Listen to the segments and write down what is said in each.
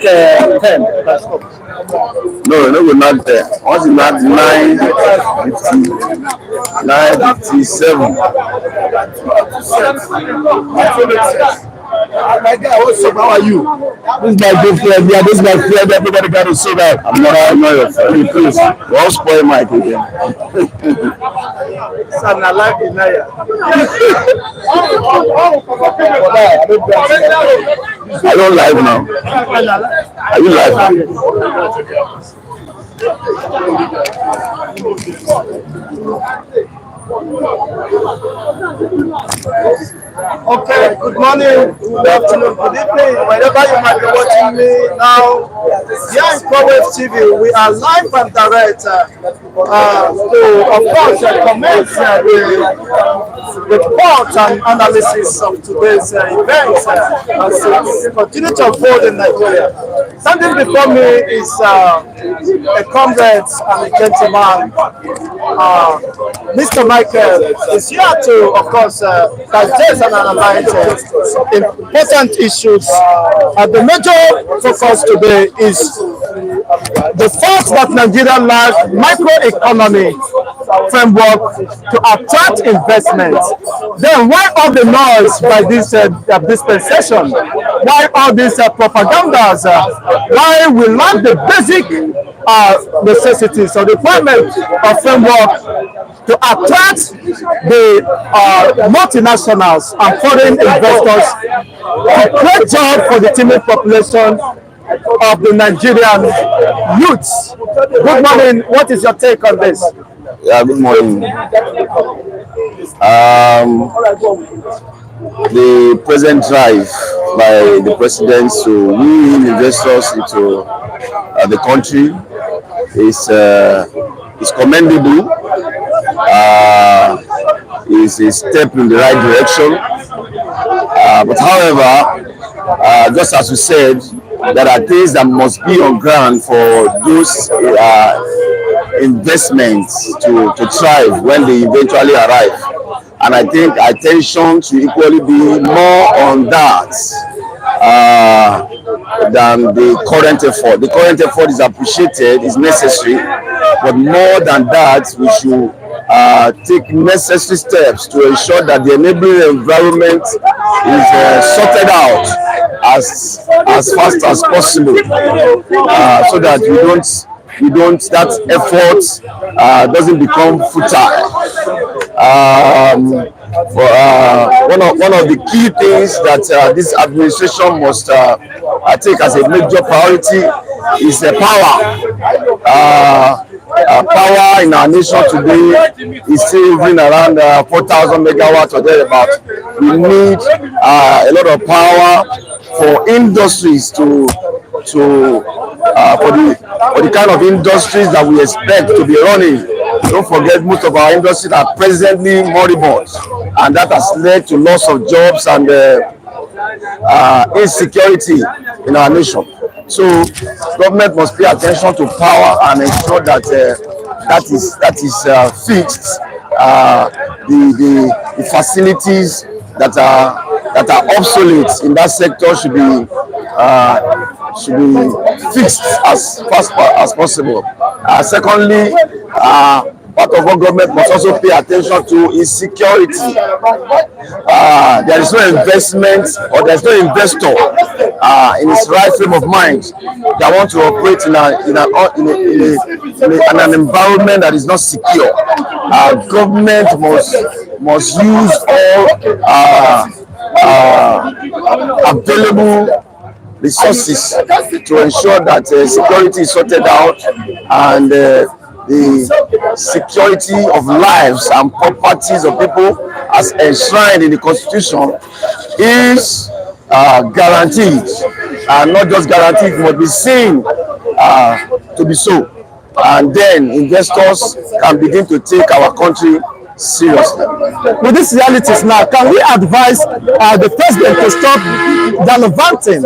10. No, no, we're not there. Once it's not 9:50, 9:57. My guy, what's up? How are you? This is my good friend. Yeah, this is my friend. Everybody got to see that. I'm not your friend. Please, don't spoil my again. Son, I like the Naya. I don't live now. Are you live now? Okay, good morning, good afternoon, good evening, wherever you might be watching me now. Here in ProWave TV, we are live and direct to, of course, comment the report and analysis of today's events as it continue to unfold in Nigeria. Standing before me is a comrade and a gentleman. Mr. Michael is here to, of course, digest and analyze important issues. The major focus today is the fact that Nigeria lacks microeconomic framework to attract investment. Then why all the noise by this dispensation? Why all these propagandas? Why we lack the basic necessities or requirement of framework to attract the multinationals and foreign investors to create jobs for the teeming population of the Nigerian youths. Good morning. What is your take on this? Yeah, good morning. The present drive by the president to woo in investors into the country is commendable. Is a step in the right direction. But however, just as we said, there are things that must be on ground for those investments to thrive when they eventually arrive. And I think attention should equally be more on that than the current effort. The current effort is appreciated, is necessary, but more than that, we should take necessary steps to ensure that the enabling environment is sorted out as fast as possible, so that that effort doesn't become futile. One of the key things that this administration must take as a major priority is power. Power in our nation today is still hovering around 4,000 megawatts or thereabout. We need a lot of power for industries for the kind of industries that we expect to be running. Don't forget, most of our industries are presently moribund, and that has led to loss of jobs and insecurity in our nation. So government must pay attention to power and ensure that that is fixed. The facilities that are obsolete in that sector should be fixed as fast as possible. Secondly, part of what government must also pay attention to is security. There is no investment or there is no investor in his right frame of mind that want to operate in an environment that is not secure. Government must use all available resources to ensure that security is sorted out, and the security of lives and properties of people as enshrined in the Constitution is guaranteed, and not just guaranteed, but be seen to be so. And then investors can begin to take our country seriously. With these realities now, can we advise the president to stop gallivanting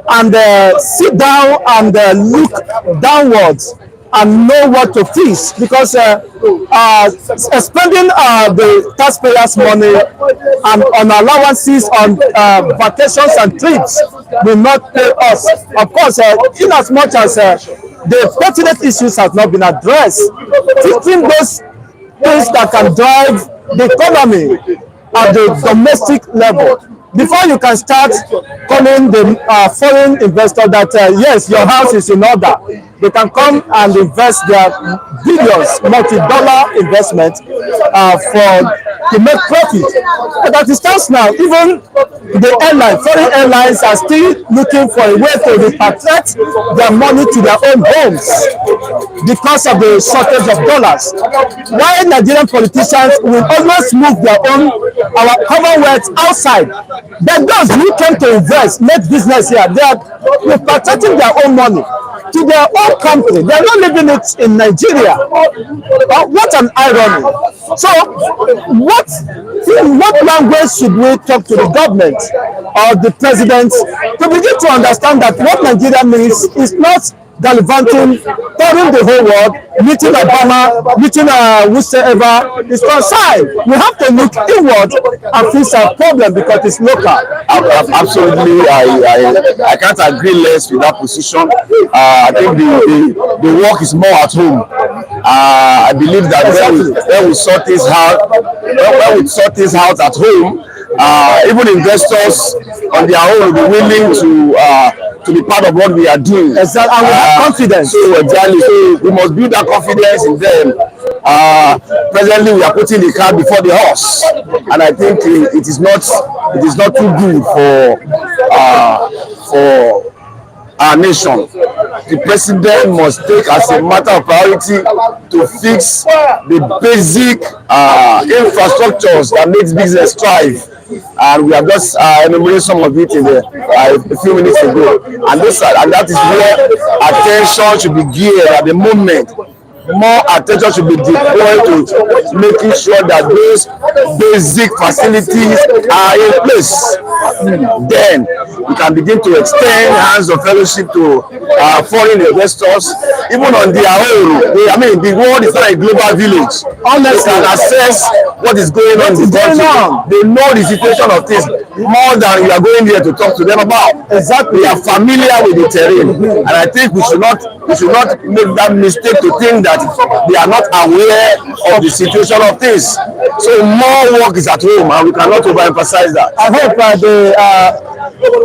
and sit down and look downwards and know what to fix, because spending the taxpayers' money and on allowances on vacations and trips will not pay us. Of course, in as much as the pertinent issues have not been addressed, fixing those things that can drive the economy at the domestic level before you can start calling the foreign investor that yes, your house is in order. They can come and invest their billions, multi-dollar investment to make profit. But as it stands now, even the foreign airlines are still looking for a way to repatriate their money to their own homes because of the shortage of dollars. While Nigerian politicians will always move their own, our commonwealth outside, then those who came to invest, make business here, they are repatriating their own money to their own country. They are not living it in Nigeria. What an irony. So in what language should we talk to the government or the president to begin to understand that what Nigeria means is not gallivanting, touring the whole world, meeting Obama, meeting whosoever is concerned. We have to look inward and fix our problem because it's local. Absolutely, I can't agree less with that position. I think the work is more at home. I believe that when we sort this out, at home, even investors on their own will be willing to be part of what we are doing. Exactly, and we have confidence. So exactly, so we must build that confidence in them. Presently, we are putting the cart before the horse, and I think it is not too good for our nation. The president must take as a matter of priority to fix the basic infrastructures that makes business thrive. And we have just enumerated some of it in a few minutes ago. And that is where attention should be geared at the moment. More attention should be deployed to making sure that those basic facilities are in place. Then we can begin to extend hands of fellowship to foreign investors, even on their own. I mean, the world is not a global village. Honestly, they can assess what is going on in the country. They know the situation of things more than we are going there to talk to them about. Exactly, they are familiar with the terrain, and I think we should not make that mistake to think that they are not aware of the situation of things. So more work is at home, and we cannot overemphasize that. I hope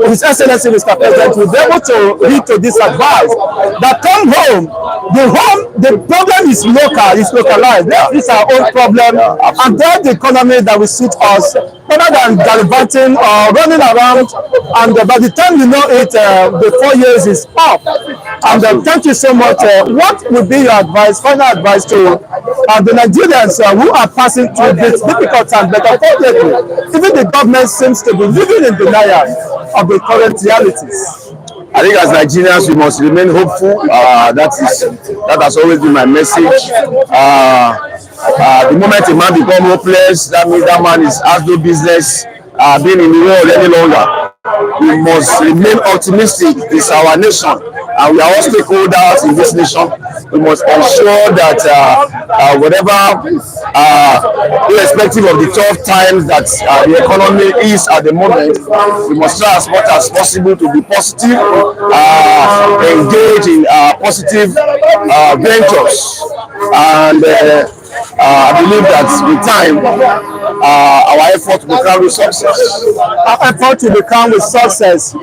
His Excellency Mr. President will be able to lead to this advice that come home. The problem is local, it's localized. This is our own problem, and then the economy that will suit us, rather than gallivanting or running around. And by the time you know it, the 4 years is up. And thank you so much. What would be your advice, final advice to the Nigerians who are passing through this difficult time? But unfortunately, even the government seems to be living in denial of the current realities. I think as Nigerians, we must remain hopeful. That has always been my message. The moment a man becomes hopeless, that means that man has no business being in the world any longer. We must remain optimistic. It's our nation, and we are all stakeholders in this nation. We must ensure that whatever, irrespective of the tough times that the economy is at the moment, we must try as much as possible to be positive, engage in positive ventures, and I believe that with time, our effort will come with success. Our effort will come with success.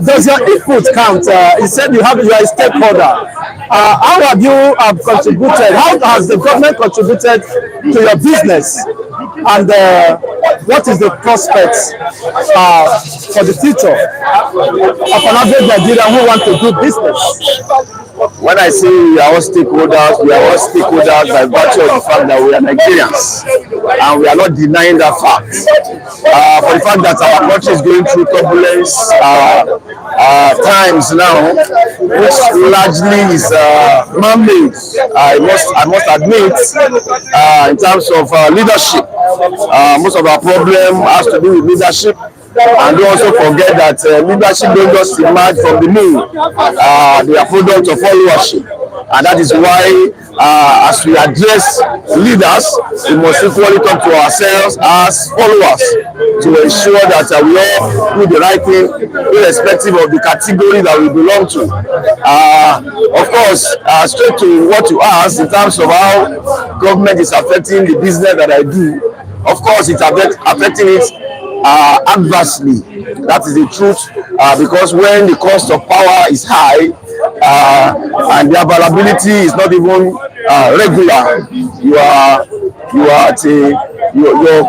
Does your input count? You said you are a stakeholder. How have you contributed? How has the government contributed to your business? And what is the prospects for the future of an average Nigerian who want to do business? When I say we are all stakeholders by virtue of the fact that we are Nigerians, and we are not denying that fact. For the fact that our country is going through turbulence times now, which largely is man-made, I must admit, in terms of leadership. Most of our problem has to do with leadership. And don't also forget that leadership don't just emerge from the moon. They are product of followership. And that is why, as we address leaders, we must equally talk to ourselves as followers to ensure that we all do the right thing, irrespective of the category that we belong to. Of course, straight to what you asked in terms of how government is affecting the business that I do. Of course, it's affecting it adversely. That is the truth, because when the cost of power is high and the availability is not even regular,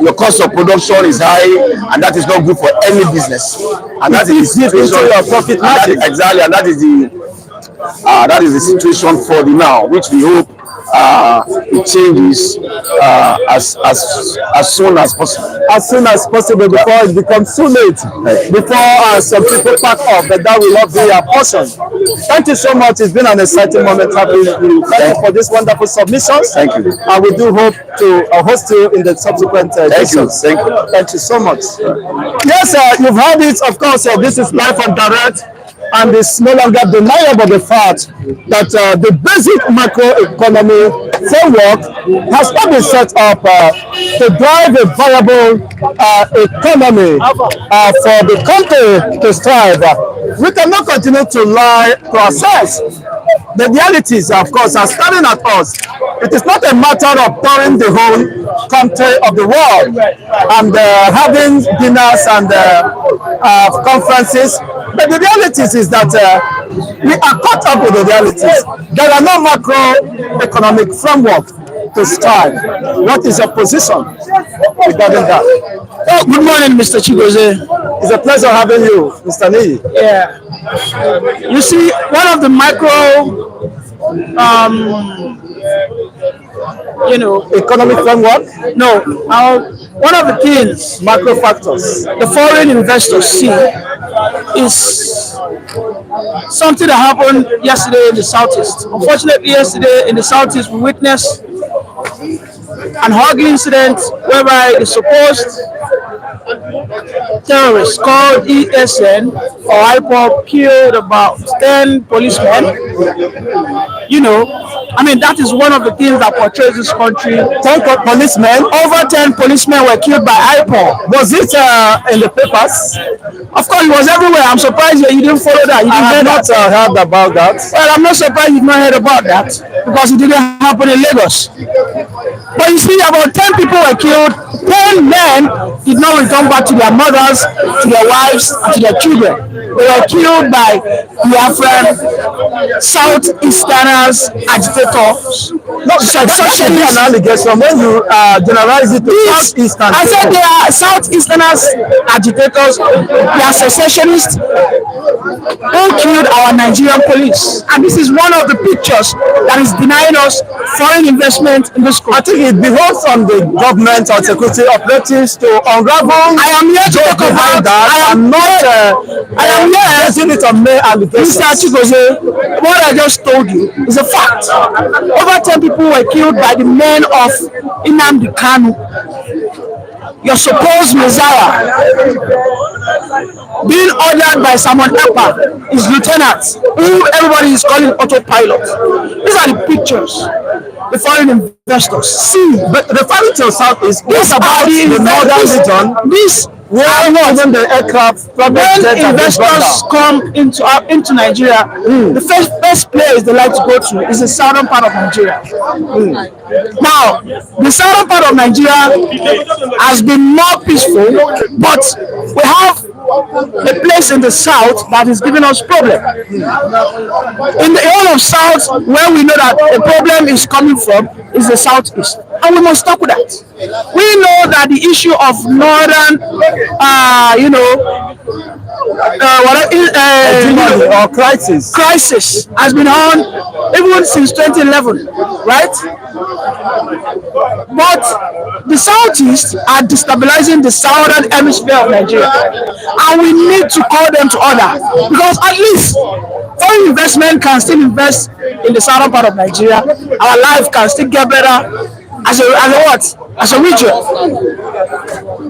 your cost of production is high, and that is not good for any business. And that is the situation. Your profit margin. Exactly, and that is the situation for the now, which we hope it changes as soon as possible. As soon as possible, before it becomes too late, before some people pack up, but that will not be a portion. Thank you so much. It's been an exciting moment having you. Thank you for these wonderful submissions. Thank you. And we do hope to host you in the subsequent editions. Thank you. Thank you so much. Yes, you've heard it. Of course, this is live and direct. And it's no longer deniable the fact that the basic macroeconomy framework has not been set up to drive a viable economy for the country to strive. We cannot continue to lie to ourselves. The realities, of course, are staring at us. It is not a matter of touring the whole country of the world and having dinners and conferences. But the realities is that we are caught up with the realities. There are no macroeconomic framework to strive. What is your position regarding that? Oh, good morning, Mr. Chigoze. It's a pleasure having you, Mr. Nii. Yeah. You see, one of the economic framework? No, one of the things macro factors the foreign investors see is something that happened yesterday in the Southeast. Unfortunately, yesterday in the Southeast, we witnessed an ugly incident whereby the supposed terrorists called ESN or IPOP killed about 10 policemen. That is one of the things that portrays this country. 10 policemen, over 10 policemen were killed by IPOP. Was it in the papers? Of course, it was everywhere. I'm surprised that you didn't follow that. You didn't I have not heard about that. Well, I'm not surprised you've not heard about that because it didn't happen in Lagos. But you see, about 10 people were killed. 10 men did not return back to their mothers, to their wives, and to their children. They were killed by Biafran Southeasterners, agitators. No, such an allegation when you generalize it to Southeastern. I said they are Southeasterners, agitators, they are secessionists who killed our Nigerian police. And this is one of the pictures that is denying us foreign investment in this country. I think it behoves on the government or security operatives to unravel. I am here to talk about that. I am here using it on mere allegations. Mr. Chigoze, what I just told you is a fact. Over 10 people were killed by the men of Nnamdi Kanu, your supposed messiah, being ordered by Simon Ekpa, his lieutenant, who everybody is calling autopilot. These are the pictures the foreign investors see. But referring to Southeast, this about the northern region, this where even the aircraft when investors come into Nigeria, the first place they like to go to is the southern part of Nigeria. Now, the southern part of Nigeria has been more peaceful, but we have a place in the south that is giving us problem. In the whole of south, where we know that the problem is coming from is the southeast, and we must stop with that. We know that the issue of northern, crisis has been on even since 2011, right? But the southeast are destabilizing the southern hemisphere of Nigeria, and we need to call them to order, because at least foreign investment can still invest in the southern part of Nigeria. Our life can still get better as a region.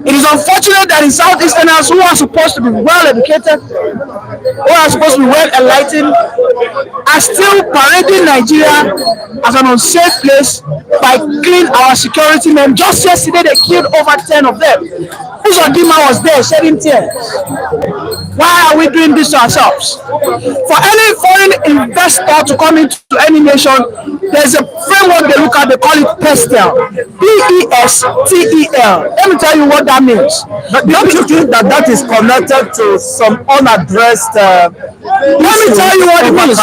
It is unfortunate that in Southeasterners who are supposed to be well educated, who are supposed to be well enlightened, are still parading Nigeria as an unsafe place by killing our security men. Just yesterday, they killed over 10 of them. Uzodinma was there shedding tears. Why are we doing this to ourselves? For any foreign investor to come into any nation, there's a framework they look at, they call it PESTEL. PESTEL. Let me tell you what that means. But don't you think that that is connected to some unaddressed Let me tell you what it means.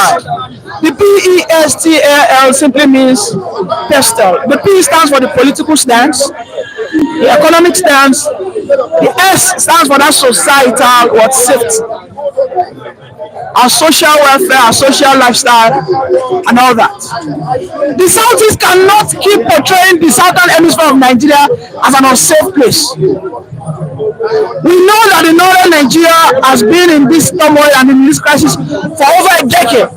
The PESTEL simply means PESTEL. The P stands for the political stance, the economic stance, the S stands for that societal what safety, our social welfare, our social lifestyle, and all that. The Southeast cannot keep portraying the southern hemisphere of Nigeria as an unsafe place. We know that the northern Nigeria has been in this turmoil and in this crisis for over a decade.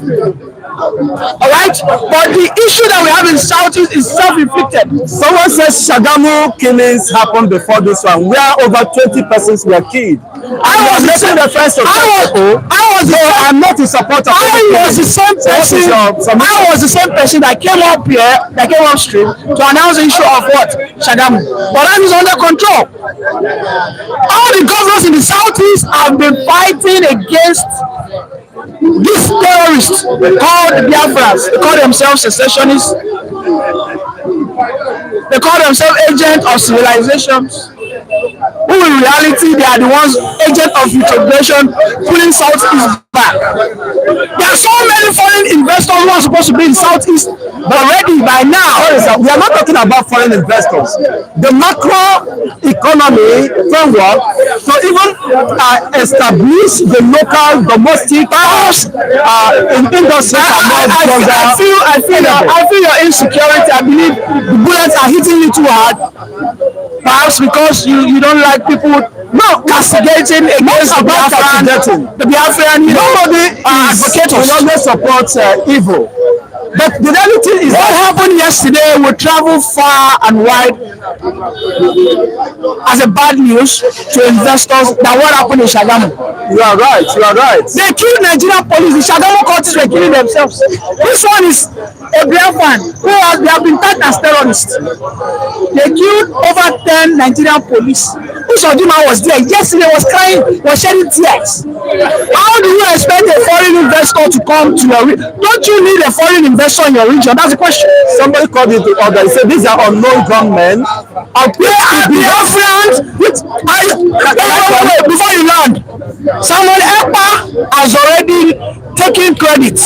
All right, but the issue that we have in Southeast is self-inflicted. Someone says Shagamu killings happened before this one, where over 20 persons were killed. I'm not in support of I was the same person. I was the same person that came up here, that came up stream to announce the issue of what Shagamu. But that is under control. All the governors in the Southeast have been fighting against these terrorists called Biafrans. They call themselves secessionists. They call themselves agents of civilizations. Who in reality they are the ones agents of integration, pulling Southeast back. There are so many foreign investors who are supposed to be in Southeast, but already by now, we are not talking about foreign investors. The macroeconomy framework to even establish the local domestic industry. I feel your insecurity. I believe the bullets are hitting you too hard. Perhaps because you don't like people castigating against the Biafran. Nobody will always support evil. But the reality is what happened yesterday will travel far and wide as a bad news to investors than what happened in Shagamu. You are right. They killed Nigerian police. The Shagamu courts were killing themselves. This one is a Biafran who they have been tagged as terrorists. They killed over 10 Nigerian police. Uzodinma was there yesterday, was crying, was shedding tears. How do you expect a foreign investor to come to your region? Don't you need a foreign investor in your region? That's the question. Somebody called it the order. He said these are unknown gunmen. They are Biafrans. Before you land, Samuel Ekpa has already taken credit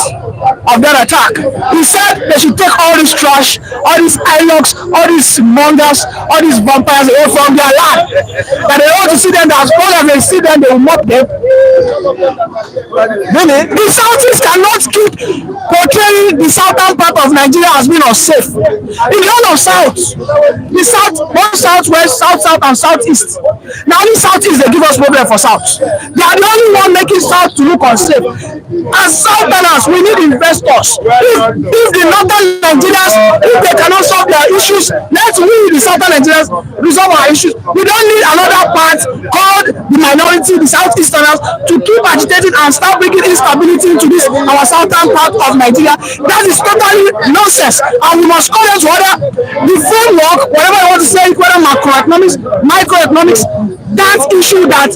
of that attack. He said they should take all this trash, all these ILOCs, all these mongers, all these vampires away from their land. That they want to see them, that as long as they see them, they will mock them. Really? The Southeast cannot keep portraying the southern part of Nigeria as being unsafe. In the whole of South, the South, both Southwest, South, and Southeast. Now only Southeast they give us problem for South. They are the only one making South to look unsafe. As Southerners, we need investors. If the northern Nigerians, if they cannot solve their issues, let's we the southern Nigerians resolve our issues. We don't need another part called the minority, the Southeasterners, to keep agitating and start bringing instability into this our southern part of Nigeria. That is totally nonsense, and we must call them to order. The framework, whatever you want to say, whether macroeconomics, microeconomics, that issue that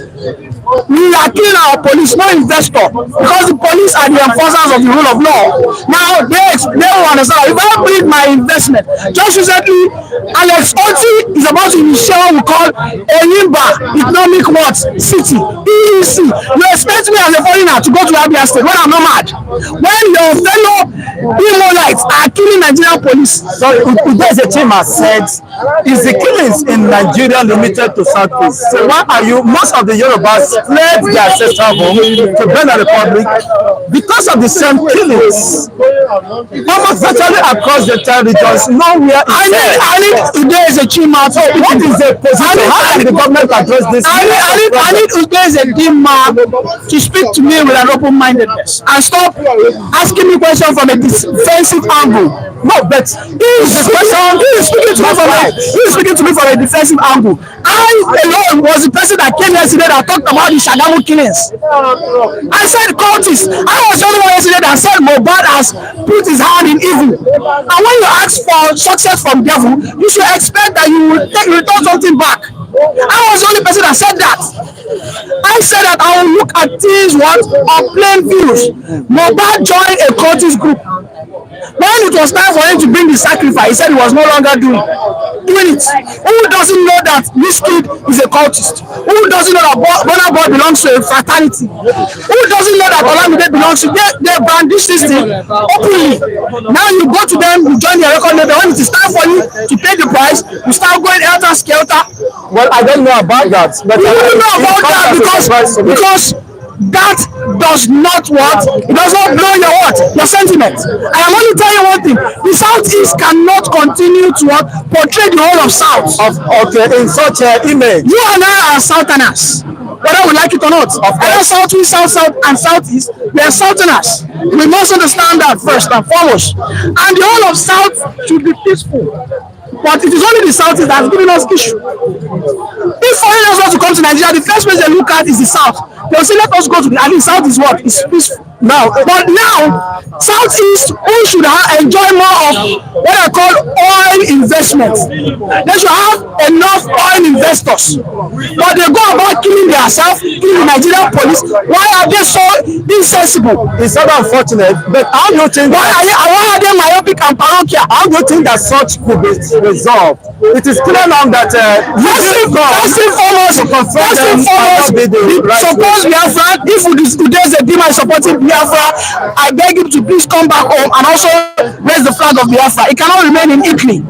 we are killing our police, no investor, because the police are the enforcers of the rule of law. Now they will understand. If I bring my investment, just recently, Alex Oti is about to initiate what we call Enyimba Economic What City (EEC). You expect me as a foreigner to go to Abia State when I'm not mad? When your fellow Imolites are killing Nigerian police. So Udeze Chima said, is the killings in Nigeria limited to Southeast? So why are you, most of the Yorubas fled their ancestral home to Benin Republic because of the same killings? Almost virtually across the territories, nowhere is I need Udeze Chima. So what is the position? How can the government address this? I need Udeze Chima to speak to me with an open-mindedness and stop asking me questions from a defensive angle. No, but he is speaking to me from a defensive angle. I alone was the person that came yesterday that talked about the Shagamu killings. I said cultists. I was the only one yesterday that said Mohbad has put his hand in evil. And when you ask for success from devil, you should expect that you will return something back. I was the only person that said that. I said that I will look at things on plain views. Mohbad joined a cultist group. When it was time for him to bring the sacrifice, he said he was no longer doing it. Who doesn't know that this kid is a cultist? Who doesn't know that Burna Boy belongs to a fraternity? Who doesn't know that Olamide belongs to? They brandish this thing openly. Now you go to them, you join their record label. When it is time for you to pay the price, you start going helter skelter. Well, I don't know about that. But You don't know about that because that does not what? It does not blow your what? Your sentiment. I am only telling you one thing. The Southeast cannot continue to what? Portray the whole of South. Okay, in such an image. You and I are Southerners. Whether we like it or not. Either Southeast, South, and Southeast, we are Southerners. We must understand that first and foremost. And the whole of South should be peaceful. But it is only the Southeast that has given us issue. If foreigners want to come to Nigeria, the first place they look at is the South. They will say, let us go to the South is what? It's peaceful. But now, Southeast, who should enjoy more of what I call oil investments. They should have enough oil investors. But they go about killing themselves, killing the Nigerian police. Why are they so insensible? It's not unfortunate, but how do you think why are they myopic and parochial? How do you think that such could be resolved? It is clear now that first and foremost, suppose Biafra, if today's a demon supporting Biafra, I beg him to please come back home and also raise the flag of Biafra. It cannot remain in Italy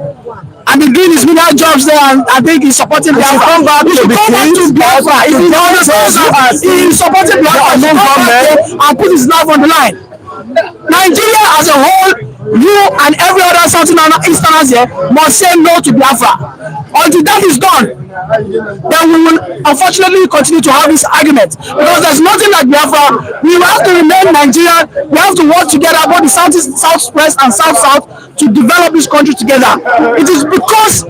and be doing his media jobs there, and I think he's supporting Biafra. Come back to Biafra. If he understands he's supporting Biafra, he come back and put his life on the line. Nigeria as a whole, you and every other Southern and Easterners here must say no to Biafra. Until that is done, then we will unfortunately continue to have this argument, because there's nothing like Biafra. We have to remain Nigerian. We have to work together, both the Southeast, Southwest, and South, to develop this country together. It is because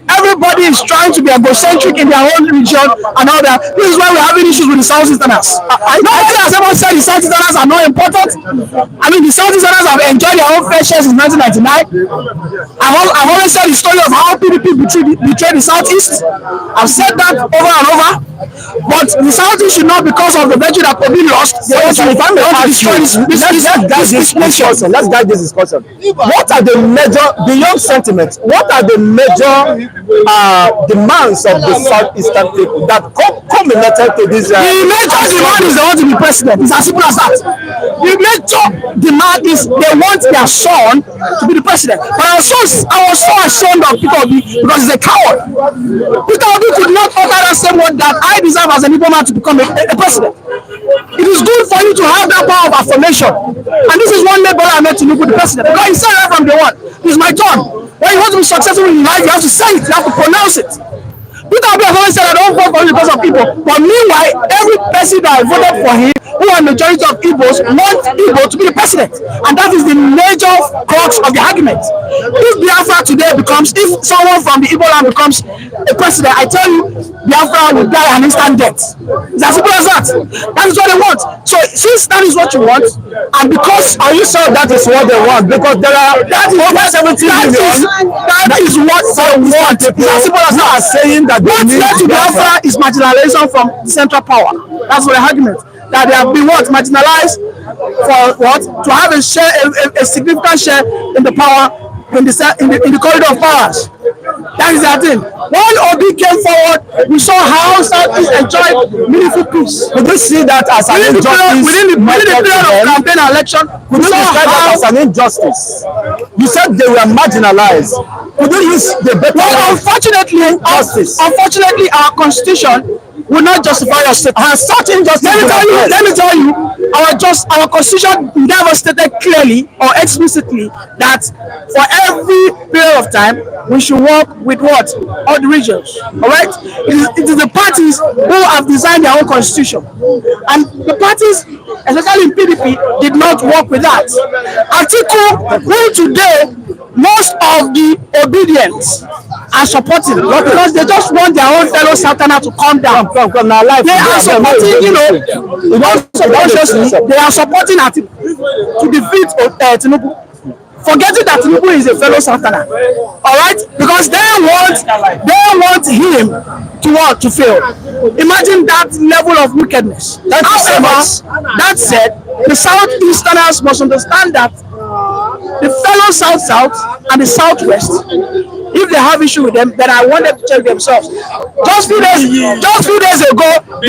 everybody is trying to be egocentric in their own region and all that. This is why we're having issues with the Southeasterners. Nobody has ever said the Southeasterners are not important. I mean, the Southeasterners have enjoyed their own fair share since 1999. I've always said the story of how PDP betrayed the Southeast. I've said that over and over. But the Southeast should not, because of the virtue that Kobe lost, they want to destroy this. Let's guide this discussion. What are the major, beyond sentiments, what are the major demands of the Southeastern people that culminated to this? The major demand is they want to be president. It's as simple as that. The major demand is they want their son to be the president. But I was so ashamed of Peter Obi because he's a coward. Peter Obi could not utter that same word that I deserve as an Igbo man to become a president. It is good for you to have that power of affirmation. And this is one day Bola Ahmed Tinubu the president. Because he said right from day one, it's my turn. When you want to be successful in life, you have to say it, you have to pronounce it. Peter Obi has always said, I don't vote for him because of people. But meanwhile, every person that voted for him, who are majority of Igbos, want Igbo to be the president. And that is the major crux of the argument. If Biafra today if someone from the Igbo land becomes a president, I tell you, Biafra will die an instant death. It's as simple as that. That is what they want. So since that is what you want, and because are you sure that is what they want? Because there are over 17 million. That is what they want. It's as simple as that. Saying that what led to Biafra is marginalization from central power. That's what the argument. That they have been marginalized for what? To have a share, a significant share in the power, in the corridor of powers. That is the thing. When Obi came forward, we saw how Southeast enjoyed meaningful peace. Could you see that as an injustice? Within the period of campaign and election, could you describe that as an injustice? You said they were marginalized. Could you use the better word? Unfortunately, our constitution will not justify your statement. And such injustice. Let me tell you, our constitution never stated clearly or explicitly that for every period of time we should work with what? All the regions. Alright? It is the parties who have designed their own constitution. And the parties, especially in PDP, did not work with that. Article who today most of the obedience are supporting, but because they just want their own fellow Southerner to calm down. They are supporting, unconsciously, they are supporting to defeat Tinubu, forgetting that Tinubu is a fellow Southerner. All right, because they want him to fail. Imagine that level of wickedness. However, that said, the Southeasterners must understand that the fellow South and the Southwest, if they have issue with them, then I want them to check themselves. Just few days ago, the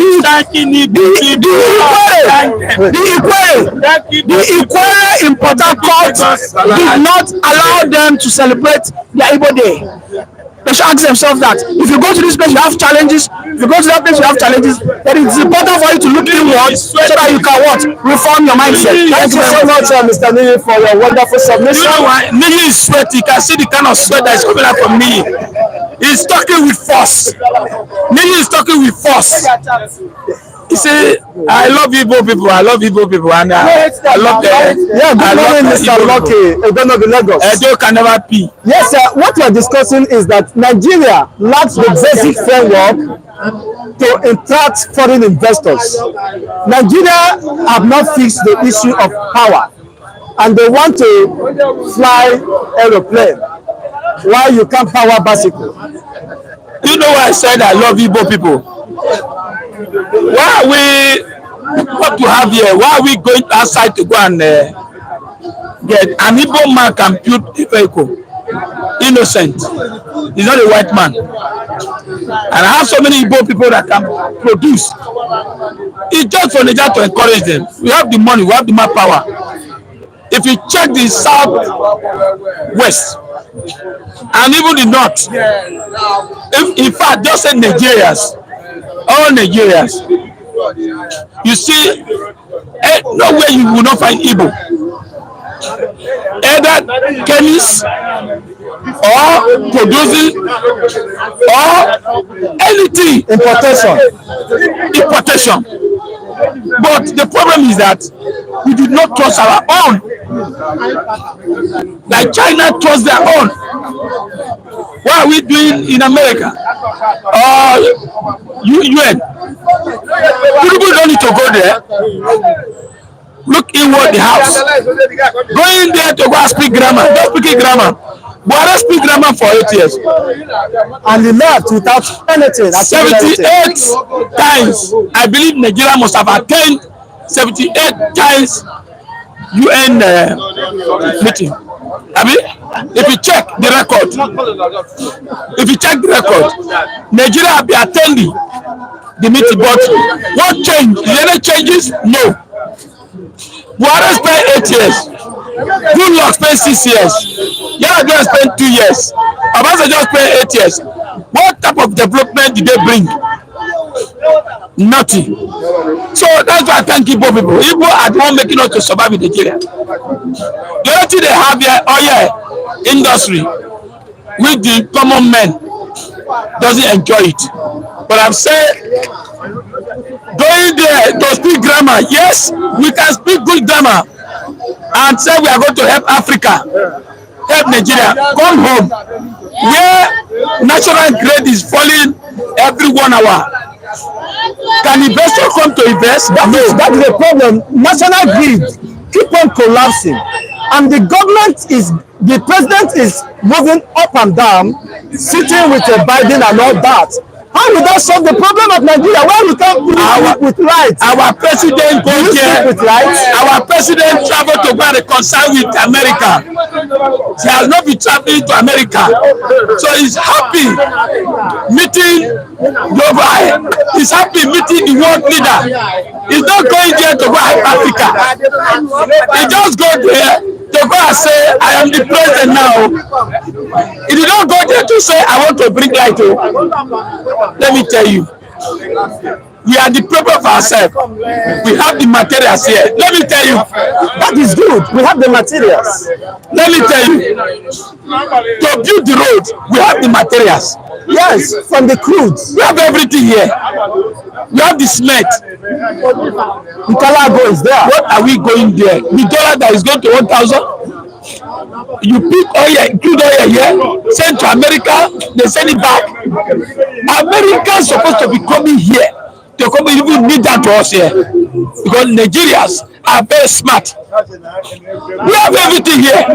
Ikwere in Port Harcourt did not allow them to celebrate their Igbo Day. They should ask themselves that if you go to this place, you have challenges. If you go to that place, you have challenges. Then it's important for you to look inward so that you can what? Reform your mindset. Thank you so much, Mr. Niyi, for your wonderful submission. You know why? Niyi is sweaty. You can see the kind of sweat that is coming out from Niyi. He's talking with force. Niyi is talking with force. He say, I love Igbo people, and I love them. Yeah, good morning, Mr. Lucky. Lagos. Edo can never be. Yes, sir. What we're discussing is that Nigeria lacks the basic framework to attract foreign investors. Nigeria have not fixed the issue of power, and they want to fly aeroplane while you can't power bicycle. You know why I said I love Igbo people? Why are we what to have here? Why are we going outside to go and get an Igbo man can build a vehicle? Innocent. He's not a white man. And I have so many Igbo people that can produce. It's just for Nigeria to encourage them. We have the money, we have the manpower. If you check the south west and even the north, in fact, just say Nigerians, all Nigerians, you see, nowhere you will not find Igbo. Either chemists or producing or anything. Importation. But the problem is that we did not trust our own. Like China trusts their own. What are we doing in America? UN. People don't need to go there. Look inward the house. Going there to go and speak grammar. Don't speak grammar. But I speak grammar for 8 years. And he left without anything. 78 times. I believe Nigeria must have attained 78 times UN meeting. I mean, if you check the record, Nigeria will be attending the meeting. But what changed? Is there any changes? No. Buhari spent 8 years. Good luck spent 6 years. Yar'Adua spent 2 years. Obasanjo spent 8 years. What type of development did they bring? Nothing. So that's why I thank Igbo people. Igbo are the one making us to survive in Nigeria. The only thing they have here, oil industry, which the common man doesn't enjoy it. But I'm saying, going there to speak grammar, yes, we can speak good grammar and say we are going to help Africa, help Nigeria, come home, where national grade is falling every 1 hour. Can investors come to invest? That is the problem. National grid keep on collapsing, and the president is moving up and down, sitting with Biden and all that. How will that solve the problem of Nigeria? Why we can't do it with lights? Our president goes there with lights. Our president traveled to go and reconcile with America. He has not been traveling to America, so he's happy meeting Dubai. He's happy meeting the world leader. He's not going there to go help Africa. He just go there to go and say, I am the president now. He did not go there to say, I want to bring light. Let me tell you, we are the people of ourselves. We have the materials here. Let me tell you, that is good. We have the materials. Let me tell you, to build the road, we have the materials. Yes, from the crude. We have everything here. We have the cement. The Calago is there. What are we going there? The dollar that is going to 1,000? You pick oil, crude oil here, send to America, they send it back. America is supposed to be coming here to come even need that to us here because Nigerians are very smart. We have everything here.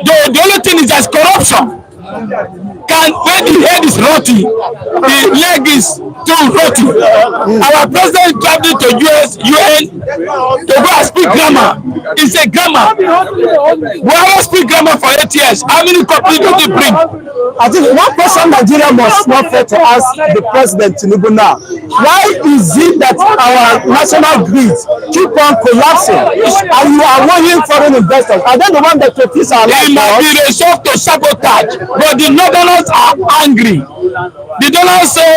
The only thing is there's corruption. Can when the head is rotty, the leg is too rotty. Our president traveling to UN to go and speak grammar. He say grammar. We haven't speak grammar for 8 years. How many copies does it bring? I think one question Nigeria must not fail to ask the president Tinubu now. Why is it that our national grid keep on collapsing and you are warning foreign investors? Are they the one that profits our life? It might be resolved to sabotage, but the northerners are angry. The northerners say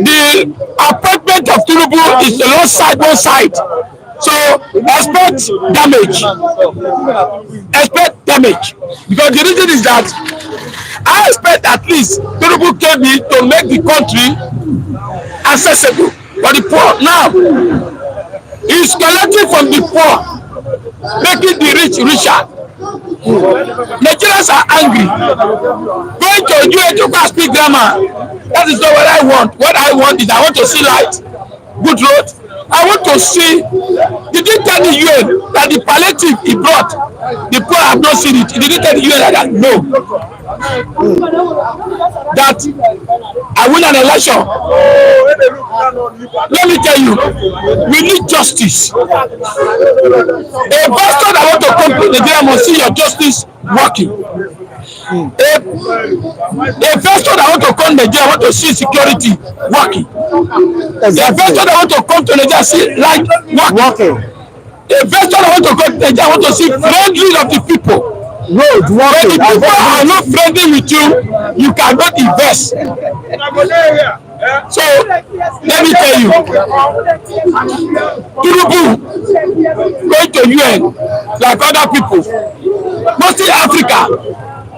the appointment of Tinubu is the lost side, one side. So expect damage. Expect damage. Because the reason is that I expect at least Tinubu came in to make the country accessible for the poor. Now, he's collecting from the poor, making the rich richer. Nigerians are angry. Going to UN to go and speak grammar. That is not what I want. What I want is I want to see light, good road. I want to see. Did you tell the UN that the palliative he brought, the poor have not seen it? Did you tell the UN like that? No. That I win an election. Let me tell you, we need justice. A bastard that want to come to Nigeria must see your justice working. A investor that want to come to Nigeria want to see security working. A investor that want to come to Nigeria see light working. A investor that want to come to Nigeria want to see friendly of the people. Road working. When the people are not friendly with you, you cannot invest. So let me tell you, Tinubu going to UN like other people, mostly Africa.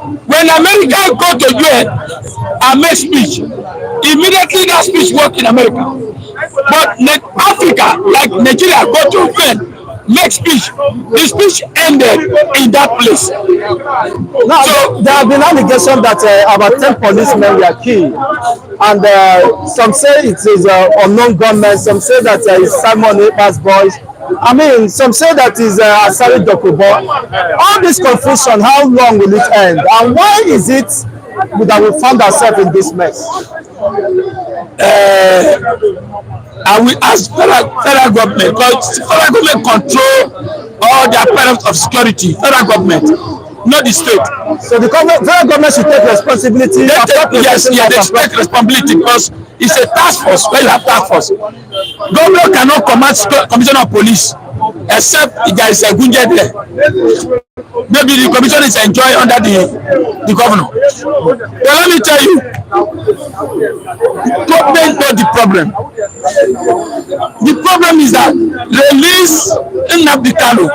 When America go to UN and make speech, immediately that speech work in America. But Africa, like Nigeria, go to UN, make speech. The speech ended in that place. Now, so there have been allegations that about 10 policemen were killed, and some say it is unknown gunmen. Some say that it's Simon Ekpa's boys. I mean, some say that is Asari Dokubo. All this confusion, how long will it end? And why is it that we found ourselves in this mess? I will ask federal government, because federal government control all the apparatus of security. Federal government, not the state. So the federal government should take responsibility. Yes, they take responsibility because it's a task force. Where you have task force, government cannot command commissioner of police except if there is a gunje there. Maybe the commission is enjoying under the governor. But let me tell you, government not the problem. The problem is that release Nnamdi Kanu.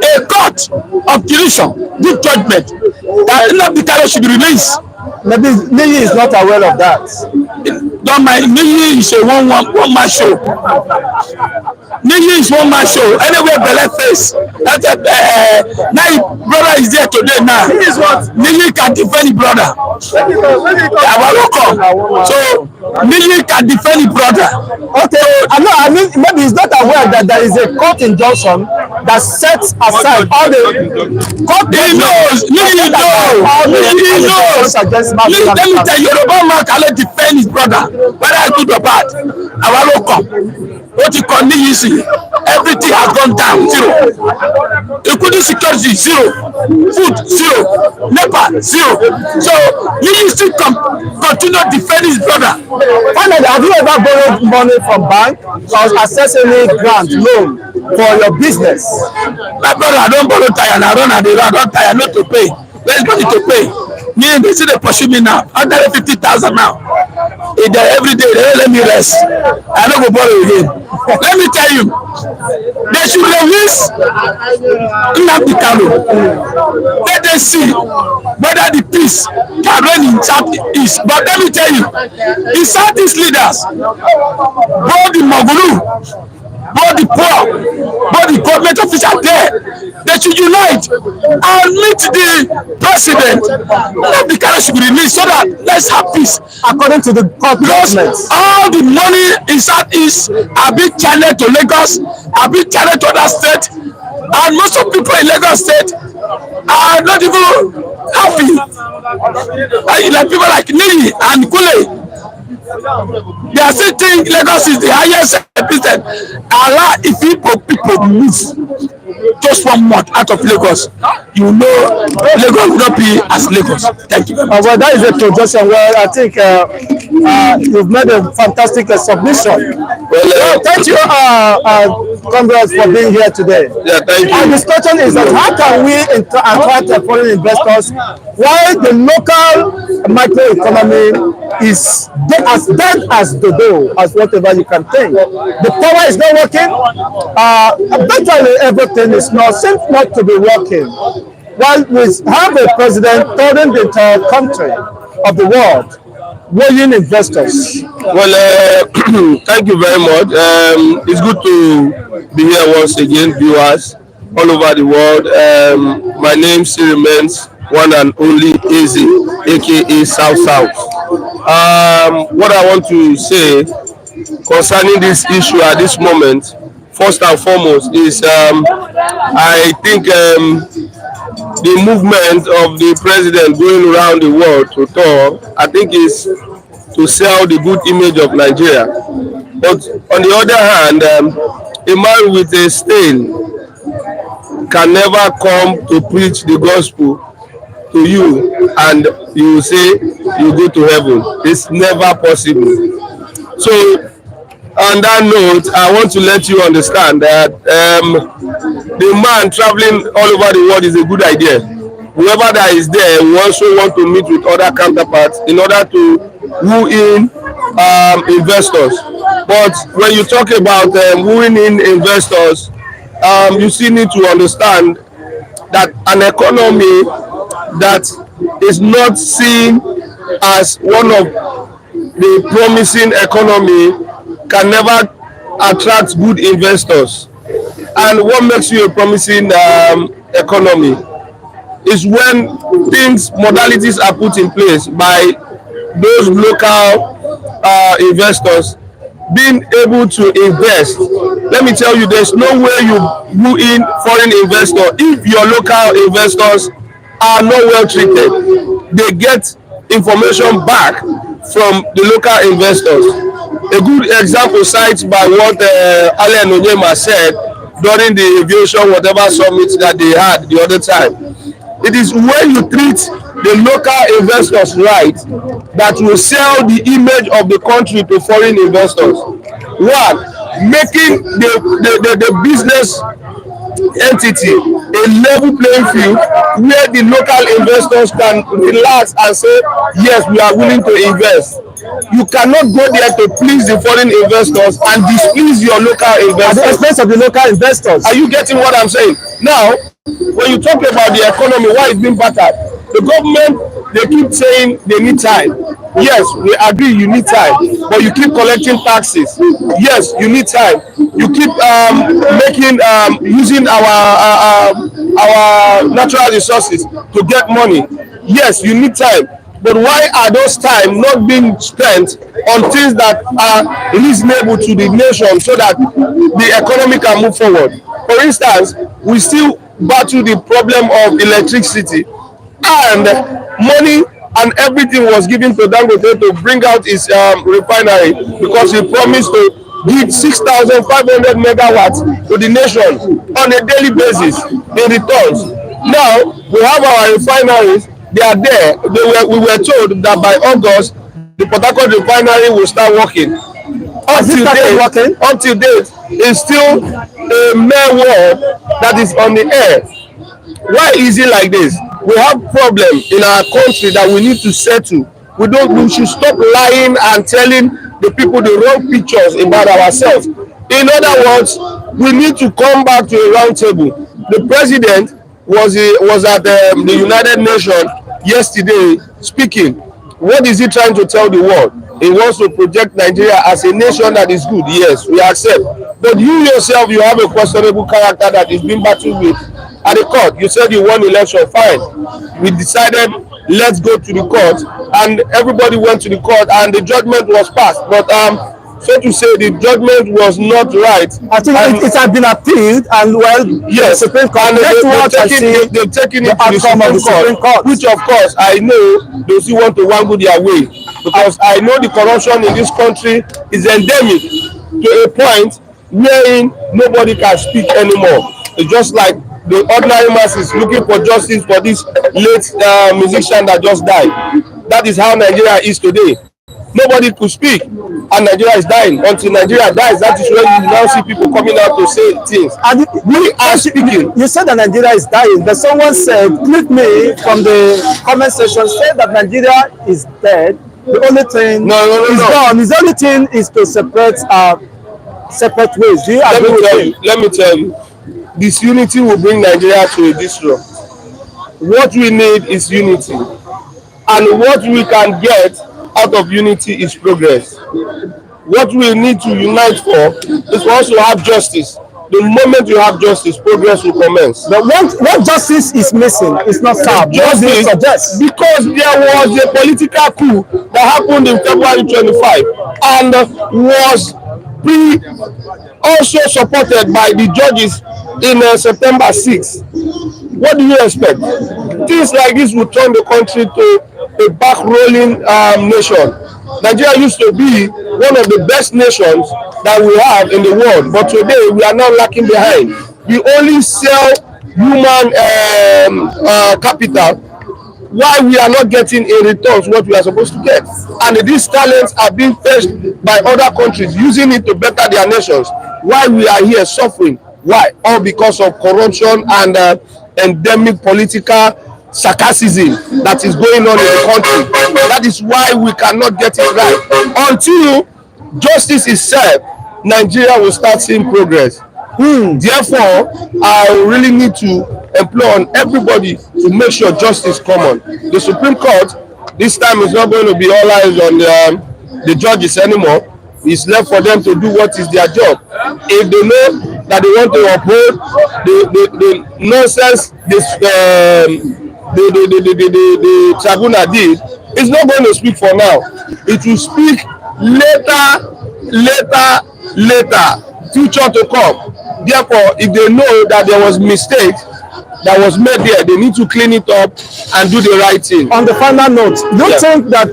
A court of jurisdiction did judgment that Nnamdi Kanu should be released. Maybe Niyi is not aware of that. Don't mind, Niyi is a one man show. Niyi is one man show. Anywhere Bele face. That's now brother is there today now. Niyi can defend his brother. So Niyi can defend his brother. Okay, I mean maybe he's not aware that there is a court injunction that sets aside all the court. He knows. Niyi knows. Let me tell you, Yoruba man cannot defend his brother, whether good or bad. Our local, what you call Niyi, everything has gone down, zero. Including security, zero. Food, zero. NEPA, zero. So Niyi still continue defending his brother. Finally, have you ever borrowed money from bank or access any grant loan for your business? My brother, I don't borrow tire, I run and I don't tire, not to pay. Where's money to pay? Me, they see they pursue me now. Under 50,000 now. Every day they let me rest. I don't go borrow again. Let me tell you, they should release Nnamdi Kanu. Let them see whether the peace can reign in Southeast. But let me tell you, the Southeast leaders, both the Mogulu, both the poor, both the government officials there, They should unite and meet the president. Let the carriage should be released so that let's have peace. According to the court Because documents. all the money in Southeast are being channeled to Lagos, are being channeled to other states, and most of people in Lagos State are not even happy. Like people like Niyi and Kule, they are still think Lagos is the highest business. Allah, if people move just 1 month out of Lagos, you know Lagos will not be as Lagos. Thank you. Well, that is a projection. Well, I think you've made a fantastic submission. Well, thank you, congrats, for being here today. Yeah, thank you. Our discussion is that how can we attract foreign investors while the local microeconomy is as dead as the door, as whatever you can think. The power is not working. Virtually everything seems not to be working. While we have a president touring the entire country of the world, weighing investors. Well, thank you very much. It's good to be here once again, viewers all over the world. My name still remains one and only Easy, aka South South. What I want to say concerning this issue at this moment, first and foremost, is I think the movement of the president going around the world to tour, I think is to sell the good image of Nigeria. But on the other hand, a man with a stain can never come to preach the gospel to you and you say you go to heaven. It's never possible. So on that note, I want to let you understand that the man traveling all over the world is a good idea. Whoever that is there, we also want to meet with other counterparts in order to woo in investors. But when you talk about wooing in investors, you still need to understand that an economy that is not seen as one of the promising economy can never attract good investors. And what makes you a promising economy is when modalities are put in place by those local investors being able to invest. Let me tell you, there's no way you woo in foreign investor if your local investors are not well treated. They get information back from the local investors. A good example cited by what Alain Onyema said during the aviation whatever summit that they had the other time. It is when you treat the local investors right that will sell the image of the country to foreign investors. One, making the business entity a level playing field where the local investors can relax and say, yes, we are willing to invest. You cannot go there to please the foreign investors and displease your local investors. At the expense of the local investors. Are you getting what I'm saying? Now, when you talk about the economy, why it's being battered, the government, they keep saying they need time. Yes, we agree you need time, but you keep collecting taxes. Yes, you need time. You keep using our natural resources to get money. Yes, you need time. But why are those time not being spent on things that are reasonable to the nation so that the economy can move forward? For instance, we still battle the problem of electricity, and money and everything was given to Dangote to bring out his refinery because he promised to give 6,500 megawatts to the nation on a daily basis in returns. Now we have our refineries. They are there. We were told that by August, the Port Harcourt refinery will start working. Until date, it's still a mere word that is on the air. Why is it like this? We have problems in our country that we need to settle. We should stop lying and telling the people the wrong pictures about ourselves. In other words, we need to come back to a round table. The president was at the United Nations yesterday speaking. What is he trying to tell the world? He wants to project Nigeria as a nation that is good. Yes, we accept. But you yourself, you have a questionable character that is being battled with. at the court. You said you won election, fine. We decided let's go to the court, and everybody went to the court, and the judgment was passed. But so to say, the judgment was not right. I think it has been appealed, and well, yes, the Supreme Court, and they've taken it to the Supreme Court, which of course I know they still want to wangle their way, because I know the corruption in this country is endemic to a point wherein nobody can speak anymore. It's just like the ordinary masses looking for justice for this late musician that just died. That is how Nigeria is today. Nobody could speak, and Nigeria is dying. Until Nigeria dies, that is when you now see people coming out to say things. And we are speaking. You said that Nigeria is dying, but someone said, click me from the comment section, said that Nigeria is dead. The only thing is gone. The only thing is to separate ways. Do you agree with me? Let me tell you, this unity will bring Nigeria to a distro. What we need is unity, and what we can get out of unity is progress. What we need to unite for is for us to have justice. The moment you have justice, progress will commence. But what justice is missing is not served. Justice, because there was a political coup that happened in February 25 and was also supported by the judges in September 6. What do you expect? Things like this will turn the country to a back-rolling nation. Nigeria used to be one of the best nations that we have in the world, but today we are now lacking behind. We only sell human capital, why we are not getting in returns what we are supposed to get. And these talents are being fetched by other countries, using it to better their nations. Why we are here suffering? Why? All because of corruption and endemic political sarcasm that is going on in the country. That is why we cannot get it right. Until justice is served, Nigeria will start seeing progress. Therefore, I really need to implore on everybody to make sure justice come on. The Supreme Court this time is not going to be all eyes on the judges anymore. It's left for them to do what is their job. If they know that they want to uphold the nonsense the tribunal did, it's not going to speak for now. It will speak later, future to come. Therefore, if they know that there was mistake that was made there, they need to clean it up and do the right thing. On the final note, do you think that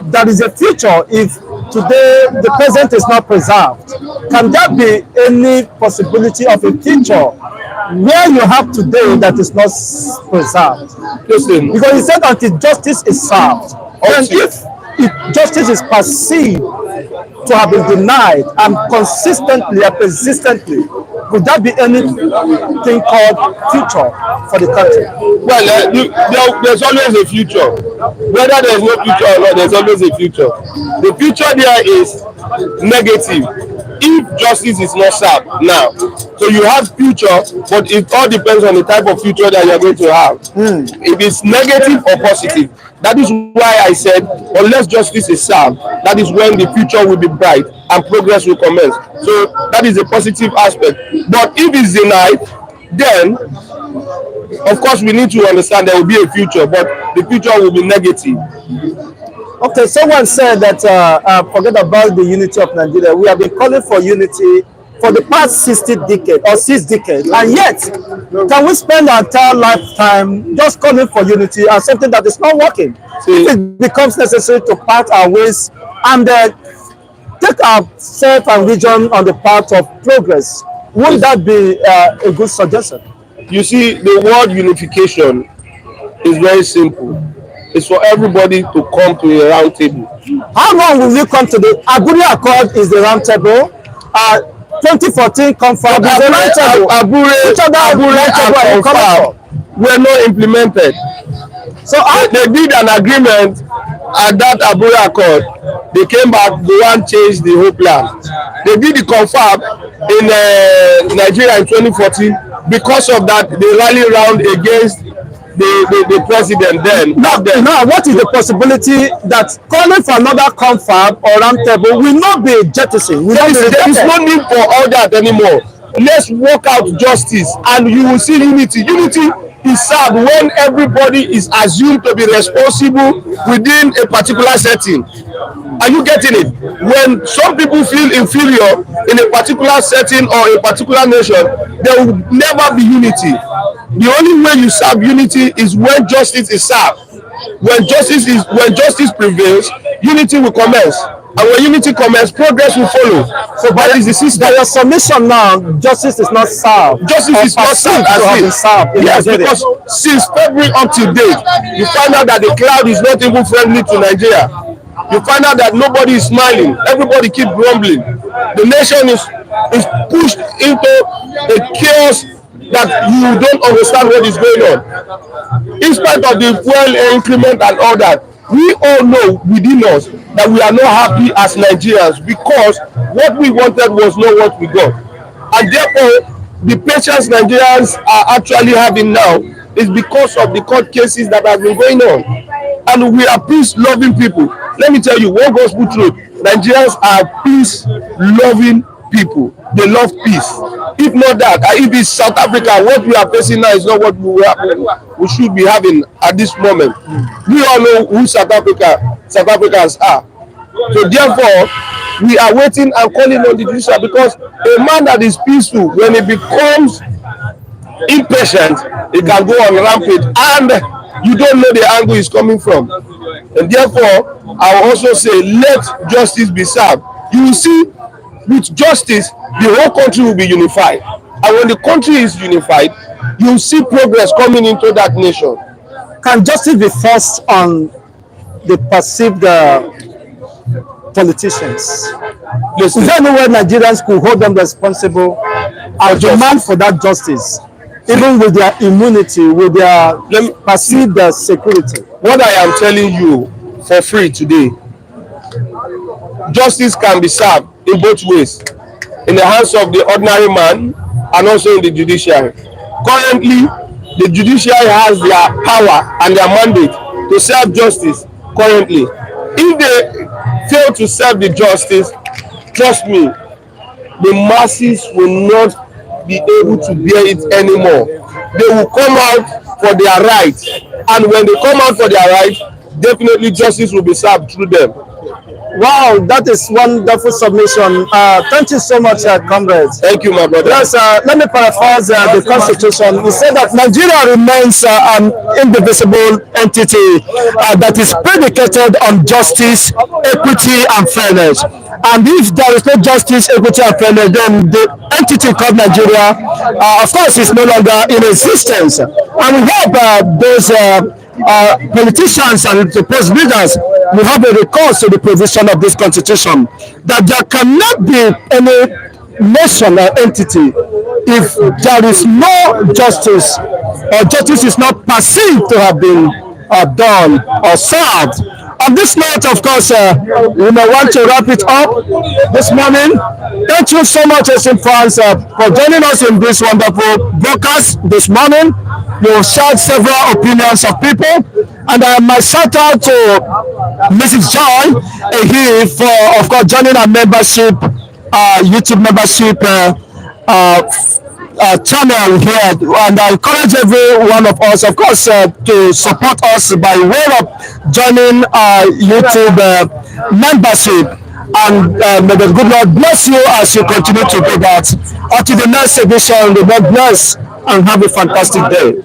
there is a future if today the present is not preserved? Can there be any possibility of a future where you have today that is not preserved? Listen, because you said until justice is served, and if justice is perceived to have been denied and consistently and persistently, would that be anything called future for the country? Well, there's always a future. Whether there's no future or not, there's always a future. The future there is negative if justice is not served now. So you have future, but it all depends on the type of future that you're going to have. If it's negative or positive. That is why I said, unless justice is served, that is when the future will be bright and progress will commence. So that is a positive aspect. But if it's denied, then of course we need to understand there will be a future, but the future will be negative. Okay, someone said that forget about the unity of Nigeria. We have been calling for unity for the past 60 decades or 6 decades, and yet can we spend our entire lifetime just calling for unity and something that is not working? If it becomes necessary to part our ways and take ourselves and region on the path of progress, wouldn't that be a good suggestion? You see, the word unification is very simple. It's for everybody to come to a round table. How long will you come to the Aburi Accord? Is the round table? 2014 confirmed is the round table. Aburi and confirmed were not implemented. So they did an agreement at that Aburi Accord. They came back, they want to change the whole plan. They did the confirm in Nigeria in 2014. Because of that, they rallied around against the president then. Now, what is the possibility that calling for another confab or round table will not be jettisoned? There is no need for all that anymore. let's work out justice and you will see unity. Unity is served when everybody is assumed to be responsible within a particular setting. Are you getting it? When some people feel inferior in a particular setting or a particular nation, there will never be unity. The only way you serve unity is when justice is served. When justice prevails, unity will commence. And when unity commences, progress will follow. So, but that is the system. Your submission now, justice is not served. Justice is not served as it. Yes, because since February up to date, you find out that the cloud is not even friendly to Nigeria. You find out that nobody is smiling. Everybody keeps grumbling. The nation is pushed into a chaos that you don't understand what is going on. In spite of the fuel increment and all that, we all know within us that we are not happy as Nigerians because what we wanted was not what we got. And therefore, the patience Nigerians are actually having now is because of the court cases that have been going on. And we are peace-loving people. Let me tell you one gospel truth. Nigerians are peace-loving people. They love peace. If not that, if it's South Africa, what we are facing now is not what we should be having at this moment. We all know who South Africans are. So therefore, we are waiting and calling on the judiciary because a man that is peaceful, when he becomes impatient, he can go on rampage and you don't know the angle he's coming from. And therefore, I will also say, let justice be served. You will see, with justice, the whole country will be unified. And when the country is unified, you will see progress coming into that nation. Can justice be forced on the perceived politicians? Is there any way Nigerians could hold them responsible and demand for that justice, even with their immunity, with their perceived security? What I am telling you for free today, justice can be served in both ways, in the hands of the ordinary man and also in the judiciary. Currently, the judiciary has their power and their mandate to serve justice currently. If they fail to serve the justice, trust me, the masses will not be able to bear it anymore. They will come out for their rights, and when they come out for their rights, definitely justice will be served through them. Wow, that is wonderful submission. Thank you so much, comrades. Thank you, my brother. Yes, let me paraphrase the Constitution. It said that Nigeria remains an indivisible entity that is predicated on justice, equity, and fairness. And if there is no justice, equity, and fairness, then the entity called Nigeria, of course, is no longer in existence. And we hope those politicians and the post leaders will have a recourse to the provision of this constitution, that there cannot be any nation or entity if there is no justice, or justice is not perceived to have been done or served. On this note, of course, we may want to wrap it up this morning. Thank you so much, SM fans, for joining us in this wonderful broadcast this morning. You shared several opinions of people, and my shout out to Mrs. Joy for, of course, joining our membership, YouTube membership channel here, and I encourage every one of us, of course, to support us by way of joining our YouTube membership. And may the good Lord bless you as you continue to do that. Until the next edition, the Lord bless and have a fantastic day.